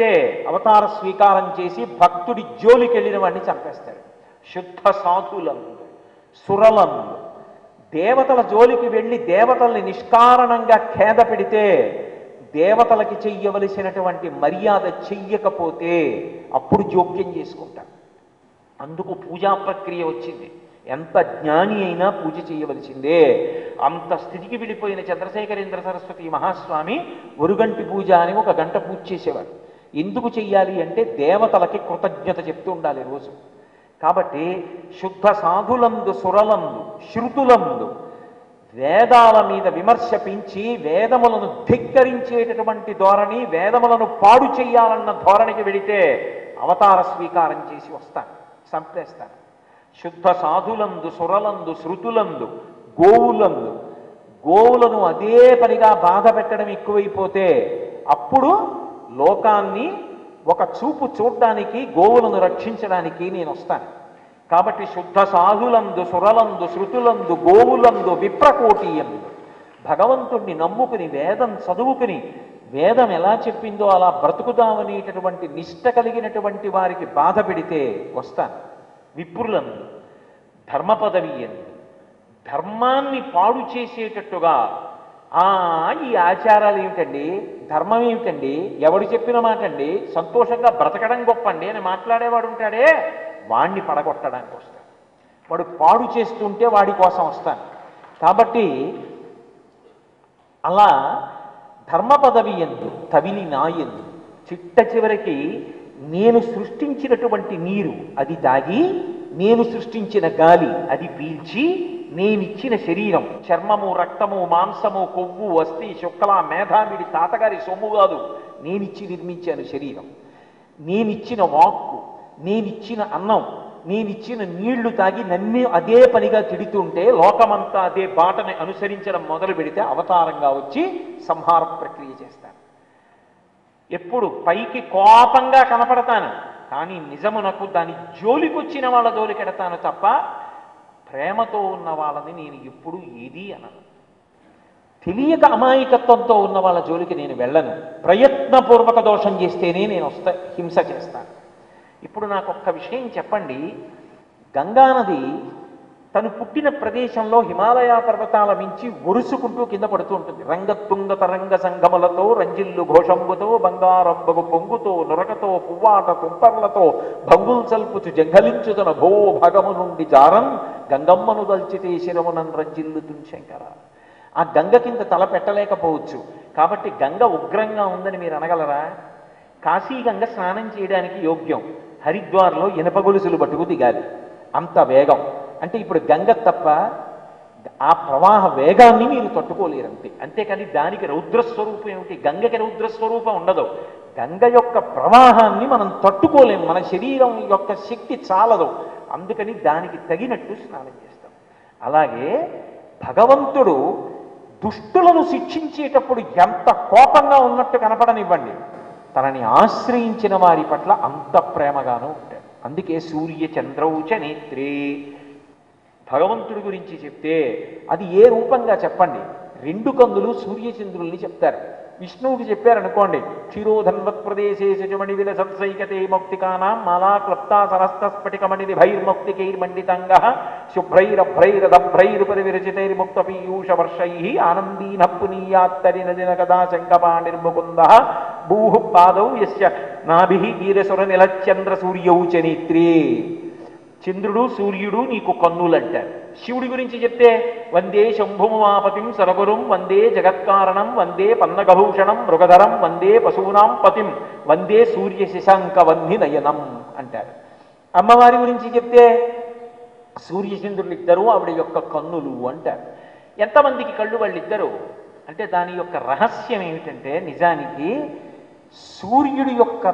ఎప్పుడైతే అవతార స్వీకారం చేసి భక్తుడి జోలికి వెళ్ళిన వాడిని చంపేస్తాడు. శుద్ధ సాధులందు సురలందు దేవతల జోలికి వెళ్ళి దేవతల్ని నిష్కారణంగా ఖేద పెడితే దేవతలకి చెయ్యవలసినటువంటి మర్యాద చెయ్యకపోతే అప్పుడు జోక్యం చేసుకుంటారు. అందుకు పూజా ప్రక్రియ వచ్చింది. ఎంత జ్ఞాని అయినా పూజ చేయవలసిందే. అంత స్థితికి వెళ్ళిపోయిన చంద్రశేఖరేంద్ర సరస్వతి మహాస్వామి ఒరుగంటి పూజ అని ఒక గంట పూజ చేసేవారు. ఎందుకు చెయ్యాలి అంటే దేవతలకి కృతజ్ఞత చెప్తూ ఉండాలి రోజు. కాబట్టి శుద్ధ సాధులందు సురలందు శృతులందు వేదాల మీద విమర్శ పెంచి వేదములను ధిక్కరించేటటువంటి ధోరణి, వేదములను పాడు చెయ్యాలన్న ధోరణికి వెడితే అవతార స్వీకారం చేసి వస్తాను, చంపేస్తాను. శుద్ధ సాధులందు సురలందు శృతులందు గోవులందు గోవులను అదే పనిగా బాధ పెట్టడం ఎక్కువైపోతే అప్పుడు లోకాన్ని ఒక చూపు చూడడానికి గోవులను రక్షించడానికి నేను వస్తాను. కాబట్టి శుద్ధ సాధులందు సురలందు శృతులందు గోవులందు విప్రకోటీయందు భగవంతుణ్ణి నమ్ముకుని వేదం చదువుకుని వేదం ఎలా చెప్పిందో అలా బ్రతుకుదామనేటటువంటి నిష్ట కలిగినటువంటి వారికి బాధ పెడితే వస్తాను. విప్రులందు ధర్మ పదవి ఎందు ధర్మాన్ని పాడు చేసేటట్టుగా ఈ ఆచారాలు ఏమిటండి, ధర్మం ఏమిటండి, ఎవడు చెప్పిన మాట అండి, సంతోషంగా బ్రతకడం గొప్పండి అని మాట్లాడేవాడు ఉంటాడే వాణ్ణి పడగొట్టడానికి వస్తాను. వాడు పాడు చేస్తుంటే వాడి కోసం వస్తాను. కాబట్టి అలా ధర్మ పదవి ఎందు తవిలి నా ఎందు చిట్ట చివరికి నేను సృష్టించినటువంటి నీరు అది తాగి, నేను సృష్టించిన గాలి అది పీల్చి, నేనిచ్చిన శరీరం చర్మము రక్తము మాంసము కొవ్వు అస్థి శుక్ల మేధావిడి తాతగారి సొమ్ము కాదు, నేనిచ్చి నిర్మించాను శరీరం. నేనిచ్చిన వాక్కు, నేనిచ్చిన అన్నం, నేనిచ్చిన నీళ్లు తాగి నన్నే అదే పనిగా తిడుతుంటే లోకమంతా అదే బాటని అనుసరించడం మొదలు పెడితే అవతారంగా వచ్చి సంహార ప్రక్రియ చేస్తాను. ఎప్పుడు పైకి కోపంగా కనపడతాను, కానీ నిజమునకు దాని జోలికొచ్చిన వాళ్ళ జోలికెడతాను తప్ప ప్రేమతో ఉన్న వాళ్ళని నేను ఎప్పుడు ఏది అనను. తెలియక అమాయకత్వంతో ఉన్న వాళ్ళ జోలికి నేను వెళ్ళను. ప్రయత్నపూర్వక దోషం చేస్తేనే నేను హింస చేస్తాను. ఇప్పుడు నాకు ఒక్క విషయం చెప్పండి. గంగానది తను పుట్టిన ప్రదేశంలో హిమాలయ పర్వతాల మించి ఒరుసుకుంటూ కింద పడుతూ ఉంటుంది. రంగతుంగ తరంగ సంగములతో రంజిల్లు ఘోషంబుతో బంగారంబగు పొంగుతో నురకతో పువ్వాట తుంపర్లతో భంగుల్ సల్పుచు జంఘలించుతన భో భగము నుండి జారం గంగమ్మను దల్చితే శిరమునన్ రంజిల్లుతున్ శంకర. ఆ గంగ కింద తల పెట్టలేకపోవచ్చు, కాబట్టి గంగ ఉగ్రంగా ఉందని మీరు అనగలరా? కాశీగంగ స్నానం చేయడానికి యోగ్యం. హరిద్వార్లో ఇనప గొలుసులు పట్టుకు దిగాలి, అంత వేగం. అంటే ఇప్పుడు గంగ తప్ప ఆ ప్రవాహ వేగాన్ని మీరు తట్టుకోలేరంతే. అంతేకాని దానికి రౌద్రస్వరూపం ఏమిటి? గంగకి రౌద్రస్వరూపం ఉండదు. గంగ యొక్క ప్రవాహాన్ని మనం తట్టుకోలేము, మన శరీరం యొక్క శక్తి చాలదు. అందుకని దానికి తగినట్టు స్నానం చేస్తాం. అలాగే భగవంతుడు దుష్టులను శిక్షించేటప్పుడు ఎంత కోపంగా ఉన్నట్టు కనపడనివ్వండి, తనని ఆశ్రయించిన వారి పట్ల అంత ప్రేమగానూ ఉంటాడు. అందుకే సూర్య చంద్రౌచ నేత్రే భగవంతుడి గురించి చెప్తే అది ఏ రూపంగా చెప్పండి? రెండు కన్నులు సూర్యచంద్రుల్ని చెప్తారు. విష్ణువుకి చెప్పారనుకోండి, క్షీరోధన్వత్ ప్రదేశే శుచమణి విలసత్సైకతే మౌక్తికానాం మాలా క్లప్తా సరస్తస్ఫటికమణి భైర్మౌక్తికైర్మండితంగ శుభ్రైరభ్రైరదభ్రైరుపరివిరచితైర్ముక్త పీయూష వర్షై ఆనందీన పునీయాత్తరి నదిన కదా శంకపాణిర్ముకుంద భూః పాదౌ యస్య నాభిః వీరసుర నిలచంద్ర సూర్యౌ చ నేత్రే. చంద్రుడు సూర్యుడు నీకు కన్నులంటారు. శివుడి గురించి చెప్తే వందే శంభుమాపతిం సరగురుం వందే జగత్కారణం వందే పన్నగభూషణం మృగధరం వందే పశూనాం పతిం వందే సూర్య శశాంక వన్హి నయనం అంటారు. అమ్మవారి గురించి చెప్తే సూర్యచంద్రులు ఇద్దరు ఆవిడ యొక్క కన్నులు అంటారు. ఎంతమందికి కళ్ళు వాళ్ళిద్దరు అంటే దాని యొక్క రహస్యం ఏమిటంటే నిజానికి సూర్యుడి యొక్క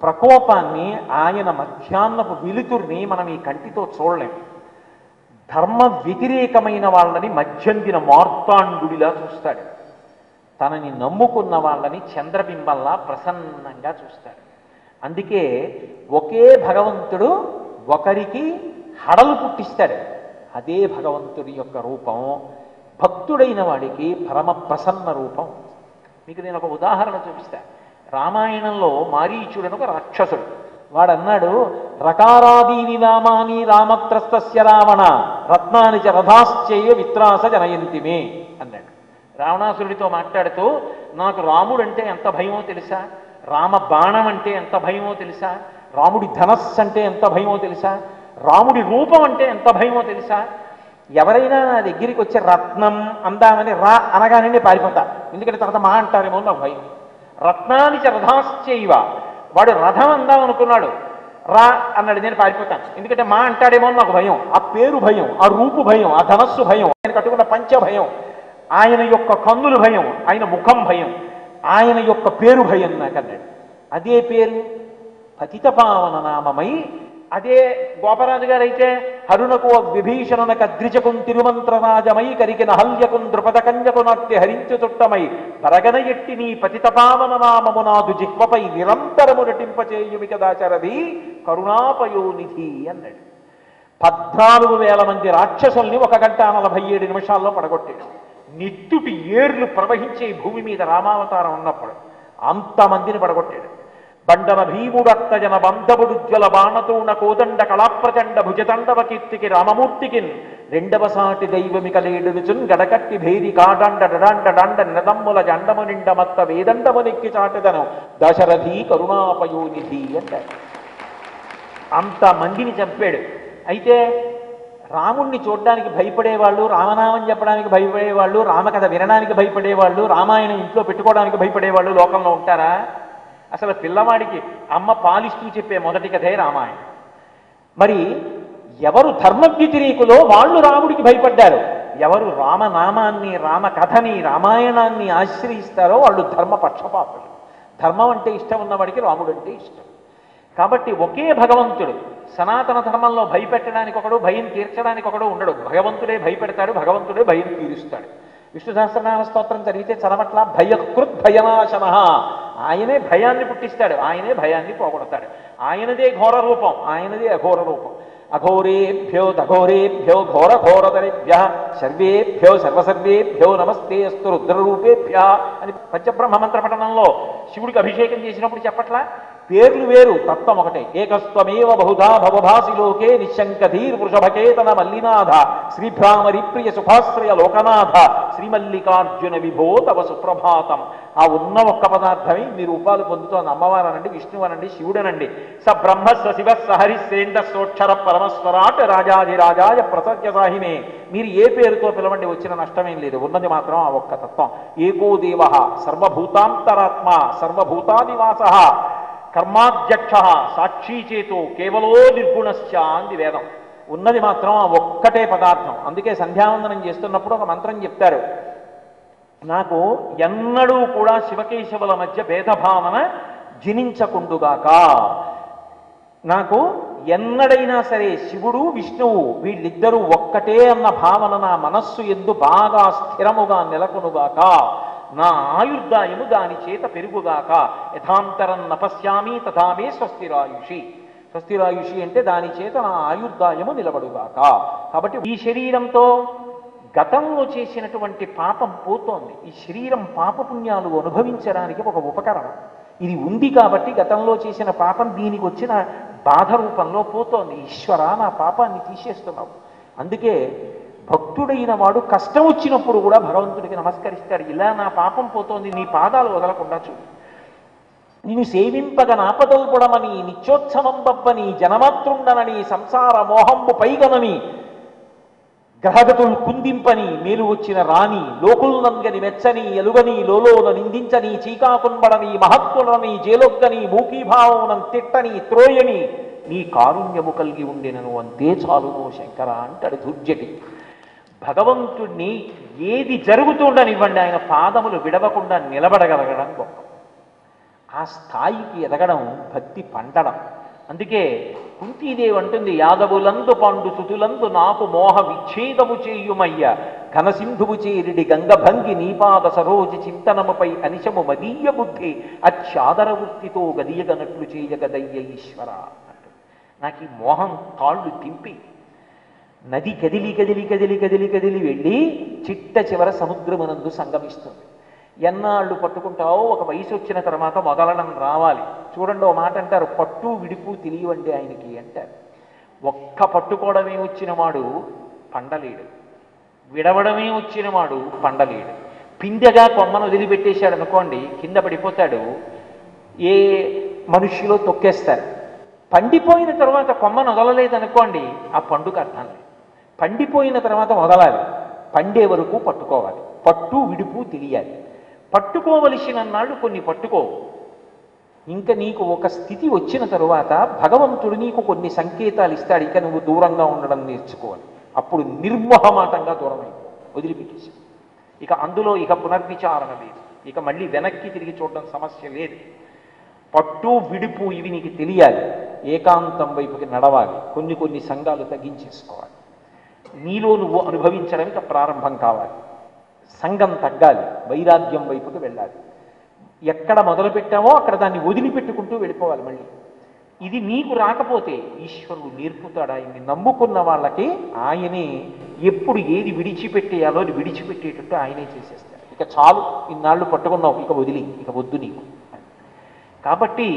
ప్రకోపాన్ని, ఆయన మధ్యాహ్నపు వెలుతుర్ని మనం ఈ కంటితో చూడలేం. ధర్మ వ్యతిరేకమైన వాళ్ళని మధ్యందిన మార్తాండుడిలా చూస్తాడు. తనని నమ్ముకున్న వాళ్ళని చంద్రబింబంలా ప్రసన్నంగా చూస్తాడు. అందుకే ఒకే భగవంతుడు ఒకరికి హడలు పుట్టిస్తాడు. అదే భగవంతుడి యొక్క రూపం భక్తుడైన వాడికి పరమ ప్రసన్న రూపం. మీకు నేను ఒక ఉదాహరణ చూపిస్తా. రామాయణంలో మారీచుడను ఒక రాక్షసుడు. వాడన్నాడు, రకారాదీని నామాని రామత్రస్తస్య రావణ రత్నాని చ రథాశ్చయ విత్రాస జనయంతిమే అన్నాడు. రావణాసురుడితో మాట్లాడుతూ, నాకు రాముడు అంటే ఎంత భయమో తెలుసా, రామ బాణం అంటే ఎంత భయమో తెలుసా, రాముడి ధనస్సు అంటే ఎంత భయమో తెలుసా, రాముడి రూపం అంటే ఎంత భయమో తెలుసా, ఎవరైనా నా దగ్గరికి వచ్చే రత్నం అందామని రా అనగానే పారిపోతా, ఎందుకంటే తర్వాత మా అంటారేమో నాకు భయం. రత్నాని చ రథాశ్చైవ, వాడు రథం అందాం అనుకున్నాడు, రా అన్నాడు, నేను పారిపోతాను, ఎందుకంటే మా అంటాడేమో నాకు భయం. ఆ పేరు భయం, ఆ రూపు భయం, ఆ ధనస్సు భయం, ఆయన కట్టుకున్న పంచ భయం, ఆయన యొక్క కన్నులు భయం, ఆయన ముఖం భయం, ఆయన యొక్క పేరు భయం నాకు అన్నాడు. అదే పేరు పతితపావన నామమై, అదే గోపరాజు గారైతే హరుణకు విభీషణునకు అద్రిజకుం తిరుమంత్రరాజమై కరికిన హల్యకుం ద్రుపద కన్యకు నాట్య హరించు చుట్టమై పరగన ఎట్టి నీ పతితపావన నామము నాదు జిహ్వపై నిరంతరము నటింపచేయుమి కదాచరది కరుణాపయోనిధి అన్నాడు. 14,000 మంది రాక్షసుల్ని 1 గంట 47 నిమిషాల్లో పడగొట్టాడు. నిత్తుటి ఏర్లు ప్రవహించే భూమి మీద రామావతారం ఉన్నప్పుడు అంతమందిని పడగొట్టాడు. బండన భీముడత్తజన బంధపుడుజ్వల బాణతూణ కోదండ కళాప్రచండ భుజతండవ కీర్తికి రామమూర్తికి రెండవ సాటి దైవమిక లేడుచున్ గడకట్టి భేది కాడండ డడాండ డాండ నినదమ్ముల జండము నిండ మత్త వేదండము నెక్కి చాటదను దశరథి కరుణాపయోనిధి అంటారు. అంతమందిని చంపాడు. అయితే రాముణ్ణి చూడడానికి భయపడేవాళ్ళు, రామనామం చెప్పడానికి భయపడేవాళ్ళు, రామకథ వినడానికి భయపడేవాళ్ళు, రామాయణం ఇంట్లో పెట్టుకోవడానికి భయపడేవాళ్ళు లోకంలో ఉంటారా? అసలు పిల్లవాడికి అమ్మ పాలిస్తూ చెప్పే మొదటి కథే రామాయణం. మరి ఎవరు ధర్మ వ్యతిరేకులో వాళ్ళు రాముడికి భయపడ్డారు, ఎవరు రామనామాన్ని, రామకథని, రామాయణాన్ని ఆశ్రయిస్తారో వాళ్ళు ధర్మ పక్షపాతులు. ధర్మం అంటే ఇష్టం ఉన్నవాడికి రాముడు అంటే ఇష్టం. కాబట్టి ఒకే భగవంతుడు, సనాతన ధర్మంలో భయపెట్టడానికి ఒకడు, భయం తీర్చడానికి ఒకడు ఉండడు. భగవంతుడే భయపెడతాడు, భగవంతుడే భయం తీరుస్తాడు. విష్ణు సహస్రనామ స్తోత్రం చదివితే చదవట్ల భయకృత్ భయనాశన, ఆయనే భయాన్ని పుట్టిస్తాడు, ఆయనే భయాన్ని పోగొడతాడు. ఆయనదే ఘోర రూపం, ఆయనదే అఘోర రూపం. అఘోరేభ్యో దఘోరేభ్యో ఘోర ఘోరతరేభ్య సర్వేభ్యో సర్వసర్వేభ్యో నమస్తే అస్తు రుద్రరూపేభ్య అని పంచబ్రహ్మ మంత్ర పఠనంలో శివుడికి అభిషేకం చేసినప్పుడు చెప్పట్లా? పేర్లు వేరు, తత్వం ఒకటే. ఏకస్త్వమేవ బహుధా భవభాసి లోకే నిశంకధీర్ వృషభకేతన మల్లినాథ శ్రీభ్రామరి ప్రియ సుఖాశ్రయ లోకనాథ శ్రీమల్లికార్జున విభో తవ సుప్రభాతం. ఆ ఉన్న ఒక్క పదార్థమే మీ రూపాలు పొందుతోంది. అమ్మవారనండి, విష్ణువనండి, శివుడనండి. స బ్రహ్మ స శివ సహరిశ్రేంద సోక్షర పరమస్వరాట్ రాజాధిరాజాయ ప్రసత్యసాహినే. మీరు ఏ పేరుతో పిలవండి, వచ్చిన నష్టమేం లేదు. ఉన్నది మాత్రం ఆ ఒక్క తత్వం. ఏకో దేవ సర్వభూతాంతరాత్మ సర్వభూతాదివాస కర్మాధ్యక్ష సాక్షీచేతో కేవలో నిర్గుణశ్చ అంది వేదం. ఉన్నది మాత్రం ఆ ఒక్కటే పదార్థం. అందుకే సంధ్యావందనం చేస్తున్నప్పుడు ఒక మంత్రం చెప్తారు, నాకు ఎన్నడూ కూడా శివకేశవుల మధ్య భేదభావన జనించకుండుగాక. నాకు ఎన్నడైనా సరే శివుడు విష్ణువు వీళ్ళిద్దరూ ఒక్కటే అన్న భావన నా మనస్సు ఎందు బాగా స్థిరముగా నెలకొనుగాక. నా ఆయుర్దాయము దాని చేత పెరుగుగాక. యథాంతరం నపశ్యామి తథామే స్వస్తిరాయుషి. స్వస్తిరాయుషి అంటే దాని చేత నా ఆయుర్దాయము నిలబడుగాక. కాబట్టి ఈ శరీరంతో గతంలో చేసినటువంటి పాపం పోతోంది. ఈ శరీరం పాపపుణ్యాలు అనుభవించడానికి ఒక ఉపకరణం. ఇది ఉంది కాబట్టి గతంలో చేసిన పాపం దీనికి వచ్చిన బాధ రూపంలో పోతోంది. ఈశ్వర, నా పాపాన్ని తీసేస్తున్నావు. అందుకే భక్తుడైన వాడు కష్టం వచ్చినప్పుడు కూడా భగవంతుడికి నమస్కరిస్తాడు. ఇలా నా పాపం పోతోంది, నీ పాదాలు వదలకుండా చూడు. నిన్ను సేవింపగ నాపదల్పుడమని నిత్యోత్సవం బబ్బని జనమాతృండనని సంసార మోహంబు పైగనని గ్రహగతులు కుందింపని మేలు వచ్చిన రాణి లోకుల్నంగని మెచ్చని ఎలుగని లోలోన నిందించని చీకాకున్బడని మహత్తులని జేలొగ్గని మూకీభావనం తిట్టని త్రోయని నీ కారుణ్యము కలిగి ఉండినను అంతే చాలునో శంకర అంటాడు దుర్జటి. భగవంతుణ్ణి ఏది జరుగుతుండనివ్వండి, ఆయన పాదములు విడవకుండా నిలబడగలగడం గొప్ప. ఆ స్థాయికి ఎదగడం భక్తి పండడం. అందుకే కుంతీదేవి అంటుంది, యాదవులందు పండు సుతులందు నాకు మోహ విచ్ఛేదము చేయుమయ్య ఘనసింధువు చేరిడి గంగభంగి నీపాద సరోజి చింతనముపై అనిశము మదీయ బుద్ధి అత్యాదర వృత్తితో గదియగనట్లు చేయగదయ్య ఈశ్వర. నాకు ఈ మోహం తాళ్ళు తింపి నది కదిలి కదిలి కదిలి కదిలి కదిలి వెళ్ళి చిట్ట చివర సముద్రమునందు సంగమిస్తుంది. ఎన్నాళ్ళు పట్టుకుంటావో ఒక వయసు వచ్చిన తర్వాత వదలడం రావాలి. చూడండి, ఓ మాట అంటారు, పట్టు విడుపు తెలియవండి ఆయనకి అంటారు. ఒక్క పట్టుకోవడమే వచ్చిన వాడు పండలేడు, విడవడమే వచ్చిన వాడు పండలేడు. పిందెగా కొమ్మను వదిలిపెట్టేశాడు అనుకోండి, కింద పడిపోతాడు, ఏ మనుష్యులో తొక్కేస్తారు. పండిపోయిన తర్వాత కొమ్మను వదలలేదనుకోండి, ఆ పండుగ అర్థం లేదు. పండిపోయిన తర్వాత వదలాలి, పండే వరకు పట్టుకోవాలి, పట్టు విడుపు తెలియాలి. పట్టుకోవలసిన నాళ్ళు కొన్ని పట్టుకోవు. ఇంకా నీకు ఒక స్థితి వచ్చిన తరువాత భగవంతుడు నీకు కొన్ని సంకేతాలు ఇస్తాడు, ఇక నువ్వు దూరంగా ఉండడం నేర్చుకోవాలి. అప్పుడు నిర్మోహమాటంగా దూరం అయిపో, వదిలిపెట్టేసి. ఇక అందులో ఇక పునర్విచారణ లేదు, ఇక మళ్ళీ వెనక్కి తిరిగి చూడడం సమస్య లేదు. పట్టు విడుపు ఇవి నీకు తెలియాలి, ఏకాంతం వైపుకి నడవాలి, కొన్ని కొన్ని సంఘాలు తగ్గించేసుకోవాలి, నీలో నువ్వు అనుభవించడానికి ప్రారంభం కావాలి, సంఘం తగ్గాలి, వైరాగ్యం వైపుకి వెళ్ళాలి. ఎక్కడ మొదలుపెట్టామో అక్కడ దాన్ని వదిలిపెట్టుకుంటూ వెళ్ళిపోవాలి. మళ్ళీ ఇది నీకు రాకపోతే ఈశ్వరుడు నేర్పుతాడు. ఆయన్ని నమ్ముకున్న వాళ్ళకి ఆయనే ఎప్పుడు ఏది విడిచిపెట్టేయాలో అది విడిచిపెట్టేటట్టు ఆయనే చేసేస్తాడు. ఇక చాలు, ఇన్నాళ్ళు పట్టుకున్నావు, ఇక వదిలి, ఇక వద్దు నీకు. కాబట్టి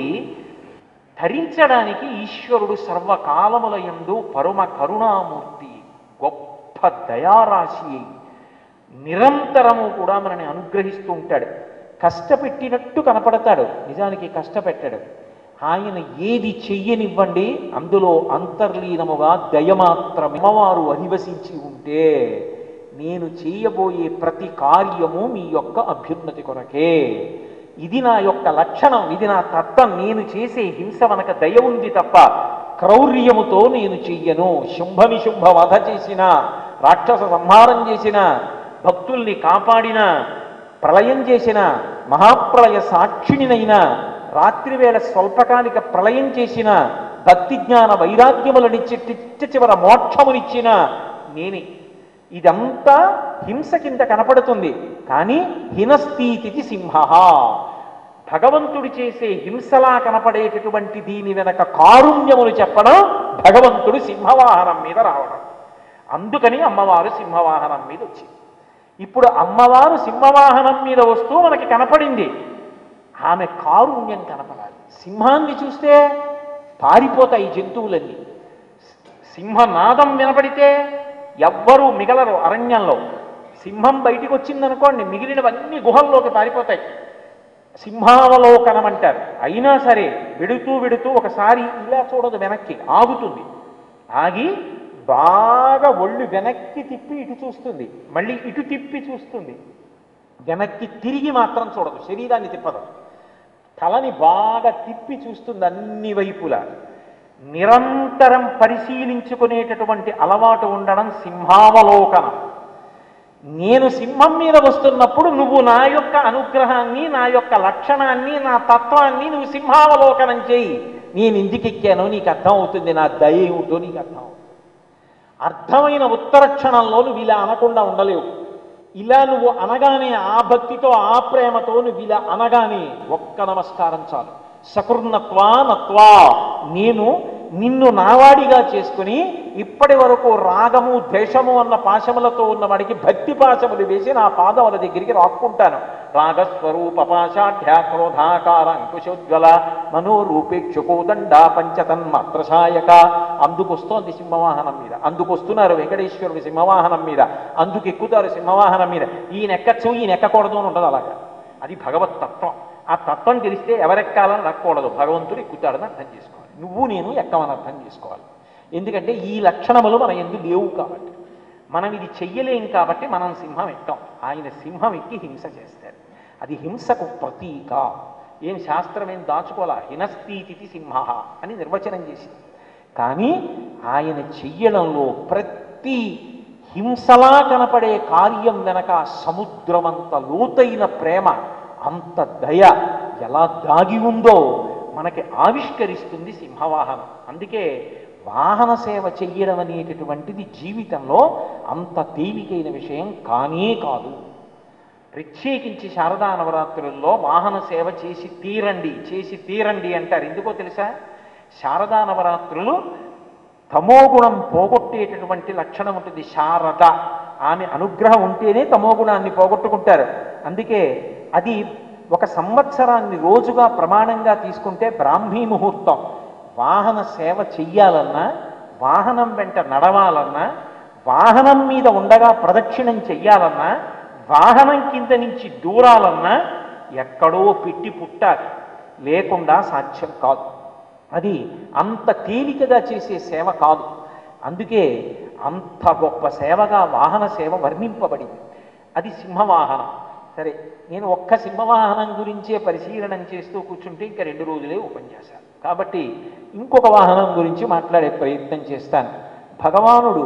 ధరించడానికి ఈశ్వరుడు సర్వకాలముల యందు పరమ కరుణామూర్తి, గొప్ప దయారాశి, నిరంతరము కూడా మనని అనుగ్రహిస్తూ ఉంటాడు. కష్టపెట్టినట్టు కనపడతాడు, నిజానికి కష్టపెట్టాడు. ఆయన ఏది చెయ్యనివ్వండి, అందులో అంతర్లీనముగా దయమాత్రమే అమ్మవారు అధివసించి ఉంటే, నేను చేయబోయే ప్రతి కార్యము మీ యొక్క అభ్యున్నతి కొరకే, ఇది నా యొక్క లక్షణం, ఇది నా తత్వం, నేను చేసే హింస వెనక దయ ఉంది తప్ప క్రౌర్యముతో నేను చెయ్యను. శుంభనిశుంభ వధ చేసిన, రాక్షస సంహారం చేసిన, భక్తుల్ని కాపాడిన, ప్రళయం చేసిన, మహాప్రళయ సాక్షిణినైనా, రాత్రివేళ స్వల్పకాలిక ప్రళయం చేసిన, భక్తి జ్ఞాన వైరాగ్యములనిచ్చి చివర మోక్షమునిచ్చిన నేనే. ఇదంతా హింస కింద కనపడుతుంది, కానీ హినస్థితి సింహ, భగవంతుడు చేసే హింసలా కనపడేటటువంటి దీని వెనక కారుణ్యములు చెప్పడం, భగవంతుడు సింహవాహనం మీద రావడం. అందుకని అమ్మవారు సింహవాహనం మీద వచ్చింది. ఇప్పుడు అమ్మవారు సింహవాహనం మీద వస్తూ మనకి కనపడింది, ఆమె కారుణ్యం కనపడాలి. సింహాన్ని చూస్తే పారిపోతాయి జంతువులన్నీ, సింహనాదం వినపడితే ఎవ్వరూ మిగలరు అరణ్యంలో. సింహం బయటికి వచ్చిందనుకోండి, మిగిలినవన్నీ గుహల్లోకి పారిపోతాయి. సింహావలోకనం అంటారు. అయినా సరే వెడుతూ ఒకసారి ఇలా చూడదు, వెనక్కి ఆగుతుంది, ఆగి బాగా ఒళ్ళు వెనక్కి తిప్పి ఇటు చూస్తుంది, మళ్ళీ ఇటు తిప్పి చూస్తుంది, వెనక్కి తిరిగి మాత్రం చూడదు, శరీరాన్ని తిప్పదు, తలని బాగా తిప్పి చూస్తుంది అన్ని వైపులా. నిరంతరం పరిశీలించుకునేటటువంటి అలవాటు ఉండడం సింహావలోకనం. నేను సింహం మీద వస్తున్నప్పుడు నువ్వు నా యొక్క అనుగ్రహాన్ని, నా యొక్క లక్షణాన్ని, నా తత్వాన్ని నువ్వు సింహావలోకనం చేయి. నేను ఎందుకు ఎక్కానో నీకు అర్థం అవుతుంది, నా దయ ఏమిటో నీకు అర్థం అవుతుంది. అర్థమైన ఉత్తర క్షణంలో నువ్వు ఇలా అనకుండా ఉండలేవు. ఇలా నువ్వు అనగానే, ఆ భక్తితో ఆ ప్రేమతో నువ్వు ఇలా అనగానే ఒక్క నమస్కారం చాలు. సకృన్నత్వా నత్వా, నేను నిన్ను నావాడిగా చేసుకుని ఇప్పటి వరకు రాగము ద్వేషము అన్న పాశములతో ఉన్నవాడికి భక్తి పాశములు వేసి నా పాదముల దగ్గరికి రాక్కుంటాను. రాగస్వరూప పాశాఢ్య క్రోధాకార అంకుశోజ్వల మనోరూపేక్షుకోదండ పంచతన్మాత్రశాయక. అందుకొస్తోంది సింహవాహనం మీద, అందుకొస్తున్నారు వెంకటేశ్వరుడు సింహవాహనం మీద, అందుకు ఎక్కుతారు సింహవాహనం మీద. ఈయన ఎక్కచ్చు, ఈయన ఎక్కకూడదు అని ఉండదు. అలాగా అది భగవత్ తత్వం. ఆ తత్వం తెలిస్తే ఎవరెక్కాలని రక్కూడదు, భగవంతుడు ఎక్కుతాడని అర్థం చేసుకోవాలి. నువ్వు నేను ఎక్కమని అర్థం చేసుకోవాలి. ఎందుకంటే ఈ లక్షణములు మన ఎందు లేవు కాబట్టి, మనం ఇది చెయ్యలేం కాబట్టి మనం సింహం ఎక్కాం. ఆయన సింహం ఎక్కి హింస చేస్తారు. అది హింసకు ప్రతీక. ఏం శాస్త్రం ఏం దాచుకోవాలా, హినస్థితి సింహ అని నిర్వచనం చేసింది. కానీ ఆయన చెయ్యడంలో ప్రతి హింసలా కనపడే కార్యం వెనక సముద్రమంత లోతైన ప్రేమ, అంత దయ ఎలా దాగి ఉందో మనకి ఆవిష్కరిస్తుంది సింహవాహనం. అందుకే వాహన సేవ చెయ్యడం అనేటటువంటిది జీవితంలో అంత తేలికైన విషయం కానే కాదు. ప్రత్యేకించి శారదా నవరాత్రుల్లో వాహన సేవ చేసి తీరండి అంటారు. ఎందుకో తెలుసా? శారదా నవరాత్రులు తమోగుణం పోగొట్టేటటువంటి లక్షణం ఉంటుంది. శారద, ఆమె అనుగ్రహం ఉంటేనే తమోగుణాన్ని పోగొట్టుకుంటారు. అందుకే అది ఒక సంవత్సరాన్ని రోజుగా ప్రమాణంగా తీసుకుంటే బ్రాహ్మీ ముహూర్తం. వాహన సేవ చెయ్యాలన్నా, వాహనం వెంట నడవాలన్నా, వాహనం మీద ఉండగా ప్రదక్షిణం చెయ్యాలన్నా, వాహనం కింద నుంచి దూరాలన్నా ఎక్కడో పెట్టి పుట్టాలి, లేకుండా సాధ్యం కాదు. అది అంత తేలికగా చేసే సేవ కాదు. అందుకే అంత గొప్ప సేవగా వాహన సేవ వర్ణింపబడింది. అది సింహవాహనం. సరే, నేను ఒక్క సింహవాహనం గురించే పరిశీలనం చేస్తూ కూర్చుంటే ఇంకా 2 రోజులే ఉపన్యాసాలు. కాబట్టి ఇంకొక వాహనం గురించి మాట్లాడే ప్రయత్నం చేస్తాను. భగవానుడు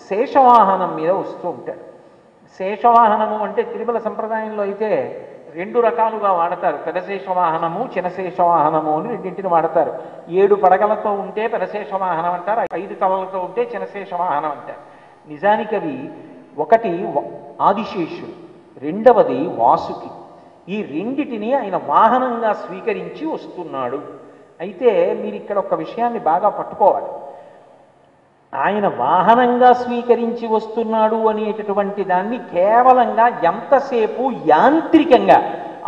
శేషవాహనం మీద వస్తూ ఉంటాడు. శేషవాహనము అంటే తిరుమల సంప్రదాయంలో అయితే 2 రకాలుగా వాడతారు. పెదశేషవాహనము, చినశేషవాహనము అని రెండింటిని వాడతారు. 7 పడగలతో ఉంటే పెదశేషవాహనం అంటారు, 5 తలలతో ఉంటే చినశేషవాహనం అంటారు. నిజానికి అవి ఒకటి ఆదిశేషుడు, రెండవది వాసుకి. ఈ రెండిటిని ఆయన వాహనంగా స్వీకరించి వస్తున్నాడు. అయితే మీరు ఇక్కడ ఒక విషయాన్ని బాగా పట్టుకోవాలి. ఆయన వాహనంగా స్వీకరించి వస్తున్నాడు అనేటటువంటి దాన్ని కేవలంగా ఎంతసేపు యాంత్రికంగా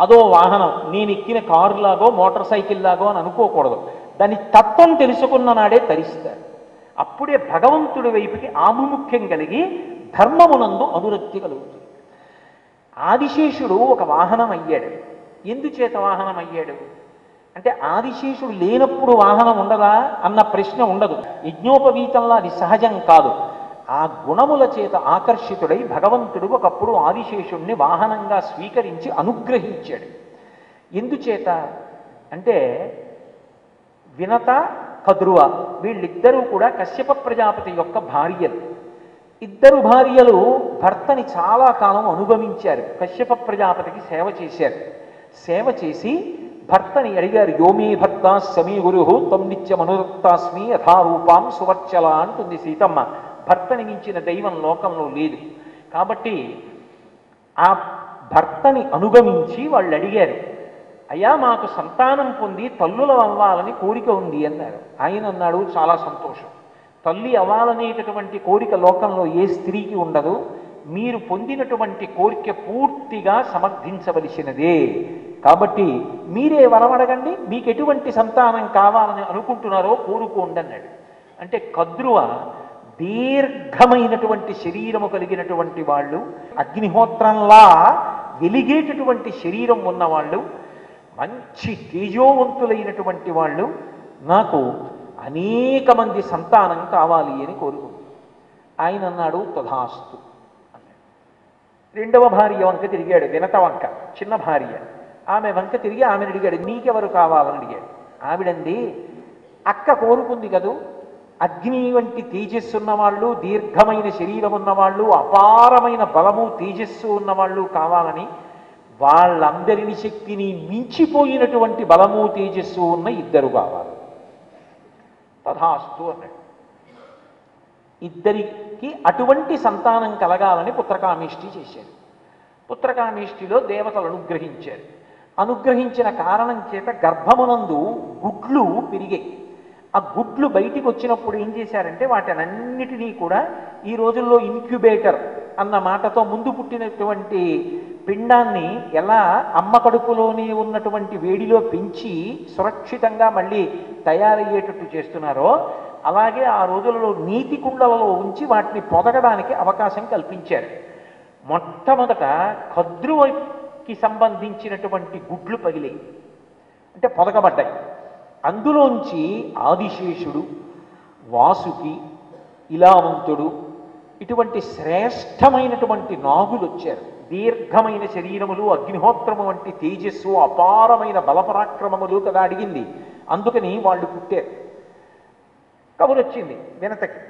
అదో వాహనం, నేను ఎక్కిన కారులాగో మోటార్ సైకిల్ లాగో అని అనుకోకూడదు. దాని తత్వం తెలుసుకున్న నాడే తరిస్తారు. అప్పుడే భగవంతుడి వైపుకి ఆముముఖ్యం కలిగి ధర్మమునందు అనురక్తి కలుగుతుంది. ఆదిశేషుడు ఒక వాహనం అయ్యాడు. ఎందుచేత వాహనం అయ్యాడు అంటే, ఆదిశేషుడు లేనప్పుడు వాహనం ఉండదా అన్న ప్రశ్న ఉండదు. యజ్ఞోపవీతంలో అది సహజం కాదు. ఆ గుణముల చేత ఆకర్షితుడై భగవంతుడు ఒకప్పుడు ఆదిశేషుణ్ణి వాహనంగా స్వీకరించి అనుగ్రహించాడు. ఎందుచేత అంటే, వినత, కద్రువ వీళ్ళిద్దరూ కూడా కశ్యప ప్రజాపతి యొక్క భార్యలు. ఇద్దరు భార్యలు భర్తని చాలా కాలం అనుగమించారు. కశ్యప ప్రజాపతికి సేవ చేశారు. సేవ చేసి భర్తని అడిగారు. యోమే భర్త సమీ గురు తం నిత్యమనురక్తాస్మి యథారూపాం సువర్చల అంటుంది సీతమ్మ. భర్తని మించిన దైవం లోకంలో లేదు. కాబట్టి ఆ భర్తని అనుగమించి వాళ్ళు అడిగారు, అయ్యా మాకు సంతానం పొంది తల్లుల అవ్వాలని కోరిక ఉంది అన్నారు. ఆయన అన్నాడు, చాలా సంతోషం. తల్లి అవ్వాలనేటటువంటి కోరిక లోకంలో ఏ స్త్రీకి ఉండదు. మీరు పొందినటువంటి కోరిక పూర్తిగా సమర్థించవలసినదే. కాబట్టి మీరే వరమడగండి, మీకు ఎటువంటి సంతానం కావాలని అనుకుంటున్నారో కోరుకోండి అన్నాడు. అంటే కద్రువ దీర్ఘమైనటువంటి శరీరము కలిగినటువంటి వాళ్ళు, అగ్నిహోత్రంలా వెలిగేటటువంటి శరీరం ఉన్నవాళ్ళు, మంచి తేజోవంతులైనటువంటి వాళ్ళు, నాకు అనేక మంది సంతానం కావాలి అని కోరుకుంది. ఆయన అన్నాడు, తథాస్తు అన్నాడు. రెండవ భార్య వంక తిరిగాడు, వినత వంక, చిన్న భార్య. ఆమె వంక తిరిగి ఆమెను అడిగాడు, నీకెవరు కావాలని అడిగాడు. ఆవిడంది, అక్క కోరుకుంది కదూ, అగ్ని వంటి తేజస్సు ఉన్నవాళ్ళు, దీర్ఘమైన శరీరం ఉన్నవాళ్ళు, అపారమైన బలము తేజస్సు ఉన్నవాళ్ళు కావాలని. వాళ్ళందరిని శక్తిని మించిపోయినటువంటి బలము తేజస్సు ఉన్న ఇద్దరు కావాలి. తథాస్తు అన్నాడు. ఇద్దరికి అటువంటి సంతానం కలగాలని పుత్రకామేష్టి చేశారు. పుత్రకామేష్టిలో దేవతలు అనుగ్రహించారు. అనుగ్రహించిన కారణం చేత గర్భమునందు గుడ్లు పెరిగాయి. ఆ గుడ్లు బయటికి వచ్చినప్పుడు ఏం చేశారంటే, వాటినన్నిటినీ కూడా ఈ రోజుల్లో ఇన్క్యుబేటర్ అన్న మాటతో ముందు పుట్టినటువంటి పిండాన్ని ఎలా అమ్మ కడుపులోనే ఉన్నటువంటి వేడిలో పెంచి సురక్షితంగా మళ్ళీ తయారయ్యేటట్టు చేస్తున్నారో, అలాగే ఆ రోజులలో నీటి కుండలలో ఉంచి వాటిని పొదగడానికి అవకాశం కల్పించారు. మొట్టమొదట కద్రువకి సంబంధించినటువంటి గుడ్లు పగిలాయి, అంటే పొదగబడ్డాయి. అందులోంచి ఆదిశేషుడు, వాసుకి, ఇలావంతుడు ఇటువంటి శ్రేష్టమైనటువంటి నాగులు వచ్చారు. దీర్ఘమైన శరీరములు, అగ్నిహోత్రము వంటి తేజస్సు, అపారమైన బలపరాక్రమములు కదా అడిగింది. అందుకని వాళ్ళు పుట్టారు. కబురు వచ్చింది వినతకి,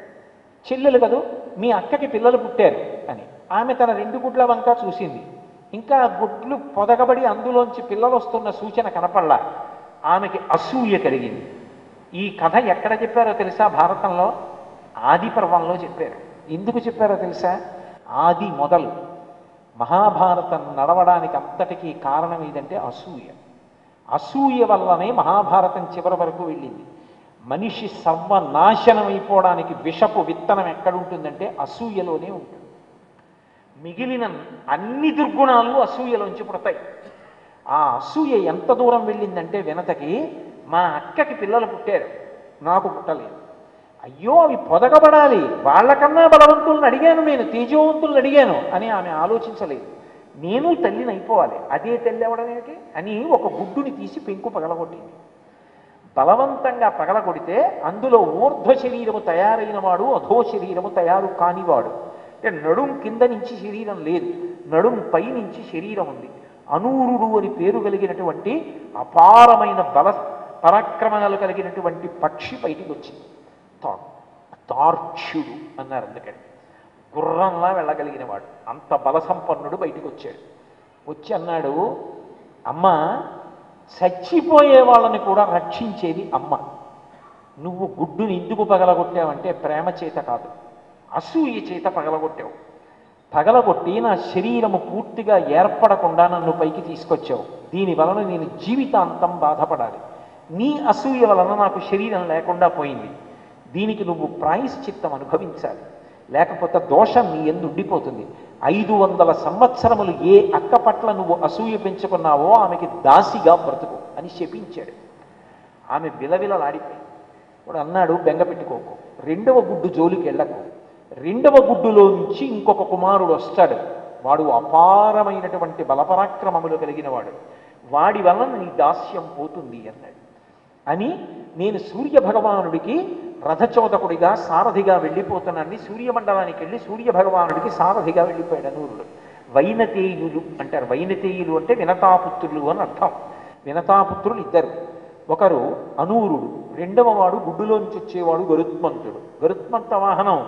చెల్లెలు కదూ, మీ అక్కకి పిల్లలు పుట్టారు అని. ఆమె తన 2 గుడ్ల వంక చూసింది. ఇంకా గుడ్లు పొదగబడి అందులోంచి పిల్లలు వస్తున్న సూచన కనపడలా. ఆమెకి అసూయ కలిగింది. ఈ కథ ఎక్కడ చెప్పారో తెలుసా? భారతంలో ఆది పర్వంలో చెప్పారు. ఎందుకు చెప్పారో తెలుసా? ఆది మొదలు మహాభారతం నడవడానికి అంతటికీ కారణం ఏదంటే అసూయ. అసూయ వల్లనే మహాభారతం చివరి వరకు వెళ్ళింది. మనిషి సర్వనాశనం అయిపోవడానికి విషపు విత్తనం ఎక్కడుంటుందంటే అసూయలోనే ఉంటుంది. మిగిలిన అన్ని దుర్గుణాలు అసూయలోంచి పుడతాయి. ఆ అసూయ ఎంత దూరం వెళ్ళిందంటే వినతకి, మా అక్కకి పిల్లలు పుట్టారు, నాకు పుట్టలేదు, అయ్యో అవి పొదగబడాలి, వాళ్ళకన్నా బలవంతులను అడిగాను, నేను తేజవంతులను అడిగాను అని ఆమె ఆలోచించలేదు. నేను తల్లిని అయిపోవాలి, అదే తల్లి అవడమేమిటి అని ఒక గుడ్డుని తీసి పెంకు పగలగొట్టింది. బలవంతంగా పగలగొడితే అందులో ఊర్ధ్వ శరీరము తయారైన వాడు, అధో శరీరము తయారు కానివాడు. అంటే నడుం కింద నుంచి శరీరం లేదు, నడుం పై నుంచి శరీరం ఉంది. అనూరుడు అని పేరు కలిగినటువంటి అపారమైన పరాక్రమణలు కలిగినటువంటి పక్షి బయటికి వచ్చింది. తార్క్ష్యుడు అన్నారు, అందుకని గుర్రంలా వెళ్ళగలిగిన వాడు, అంత బలసంపన్నుడు బయటికి వచ్చాడు. వచ్చి అన్నాడు, అమ్మ, చచ్చిపోయే వాళ్ళని కూడా రక్షించేది అమ్మ. నువ్వు గుడ్డుని ఎందుకు పగలగొట్టావంటే ప్రేమ చేత కాదు, అసూయ చేత పగలగొట్టావు. పగలగొట్టి నా శరీరము పూర్తిగా ఏర్పడకుండా నన్ను పైకి తీసుకొచ్చావు. దీని వలన నేను జీవితాంతం బాధపడాలి. నీ అసూయ వలన నాకు శరీరం లేకుండా పోయింది. దీనికి నువ్వు ప్రాయశ్చిత్తం అనుభవించాలి, లేకపోతే దోషం నీ యందు ఉండిపోతుంది. 500 సంవత్సరములు ఏ అక్క పట్ల నువ్వు అసూయ పెంచుకున్నావో ఆమెకి దాసిగా బ్రతుకు అని శపించాడు. ఆమె విలవిలలాడిపోయింది. ఇప్పుడు అన్నాడు, బెంగ పెట్టుకోకు, 2వ గుడ్డు జోలికి వెళ్ళకు. 2వ గుడ్డులో నుంచి ఇంకొక కుమారుడు వస్తాడు, వాడు అపారమైనటువంటి బలపరాక్రమములు కలిగిన వాడు, వాడి వలన నీ దాస్యం పోతుంది అన్నాడు. అని నేను సూర్య భగవానుడికి రథచోదకుడిగా సారథిగా వెళ్ళిపోతున్నాన్ని సూర్యమండలానికి వెళ్ళి సూర్య భగవానుడికి సారథిగా వెళ్ళిపోయాడు అనూరుడు. వైనతేయులు అంటారు, వైనతేయులు అంటే వినతాపుత్రులు అని అర్థం. వినతాపుత్రులు ఇద్దరు, ఒకరు అనూరుడు, 2వ వాడు గుడ్డులోంచి వచ్చేవాడు గరుత్మంతుడు. గరుత్మంత వాహనం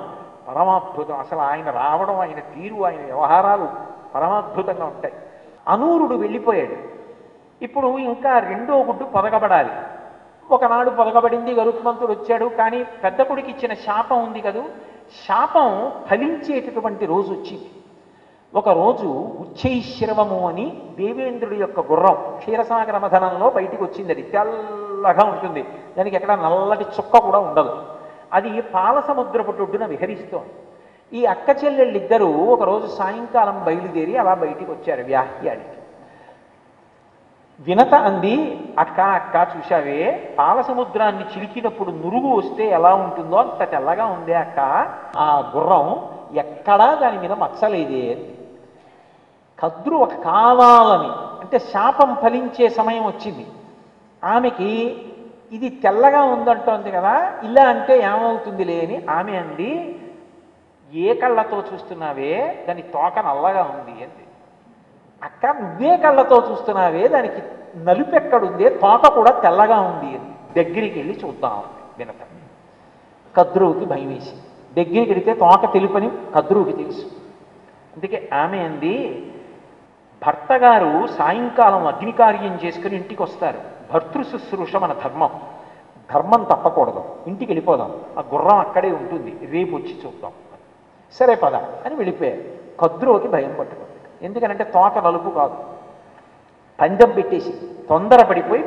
పరమాద్భుతం, అసలు ఆయన రావడం, ఆయన తీరు, ఆయన వ్యవహారాలు పరమాద్భుతంగా ఉంటాయి. అనూరుడు వెళ్ళిపోయాడు. ఇప్పుడు ఇంకా 2వ గుడ్డు పొదగబడాలి. ఒకనాడు పొదగబడింది, గరుత్మంతుడు వచ్చాడు. కానీ పెద్ద కొడుకు ఇచ్చిన శాపం ఉంది కదూ, శాపం ఫలించేటటువంటి రోజు వచ్చింది. ఒకరోజు ఉచ్చైశ్రవము అని దేవేంద్రుడి యొక్క గుర్రం క్షీరసాగర మథనంలో బయటికి వచ్చింది. అది తెల్లగా ఉంటుంది, దానికి ఎక్కడ నల్లటి చుక్క కూడా ఉండదు. అది పాల సముద్రపుటొడ్డున విహరిస్తోంది. ఈ అక్క చెల్లెళ్ళిద్దరూ ఒకరోజు సాయంకాలం బయలుదేరి అలా బయటికి వచ్చారు వ్యాహ్యానికి. వినత అంది, అక్క అక్క చూశావే, పాల సముద్రాన్ని చిలికినప్పుడు నురుగు వస్తే ఎలా ఉంటుందో అంత తెల్లగా ఉందే అక్క, ఆ గుర్రం ఎక్కడా దాని మీద మచ్చలేదే. కద్రు ఒక కావాలని, అంటే శాపం ఫలించే సమయం వచ్చింది. ఆమెకి ఇది తెల్లగా ఉందంటోంది కదా, ఇలా అంటే ఏమవుతుందిలే అని ఆమె అంది, ఏ కళ్ళతో చూస్తున్నావే, దాని తోక నల్లగా ఉంది అంది. అక్క నువ్వే కళ్ళతో చూస్తున్నావే, దానికి నలుపెక్కడుందే, తోక కూడా తెల్లగా ఉంది అని. దగ్గరికి వెళ్ళి చూద్దాం వినత. కద్రువుకి భయం వేసి దగ్గరికి వెళితే తోక తెలుపని కద్రువుకి తెలుసు. అందుకే ఆమె అంది, భర్త గారు సాయంకాలం అగ్నికార్యం చేసుకుని ఇంటికి వస్తారు, భర్తృ శుశ్రూష మన ధర్మం, ధర్మం తప్పకూడదు, ఇంటికి వెళ్ళిపోదాం, ఆ గుర్రం అక్కడే ఉంటుంది, రేపు వచ్చి చూద్దాం. సరే పద అని వెళ్ళిపోయారు. కద్రువుకి భయం పట్టుకుంది, ఎందుకనంటే తోక నలుపు కాదు, పందెం పెట్టేసి తొందరపడిపోయి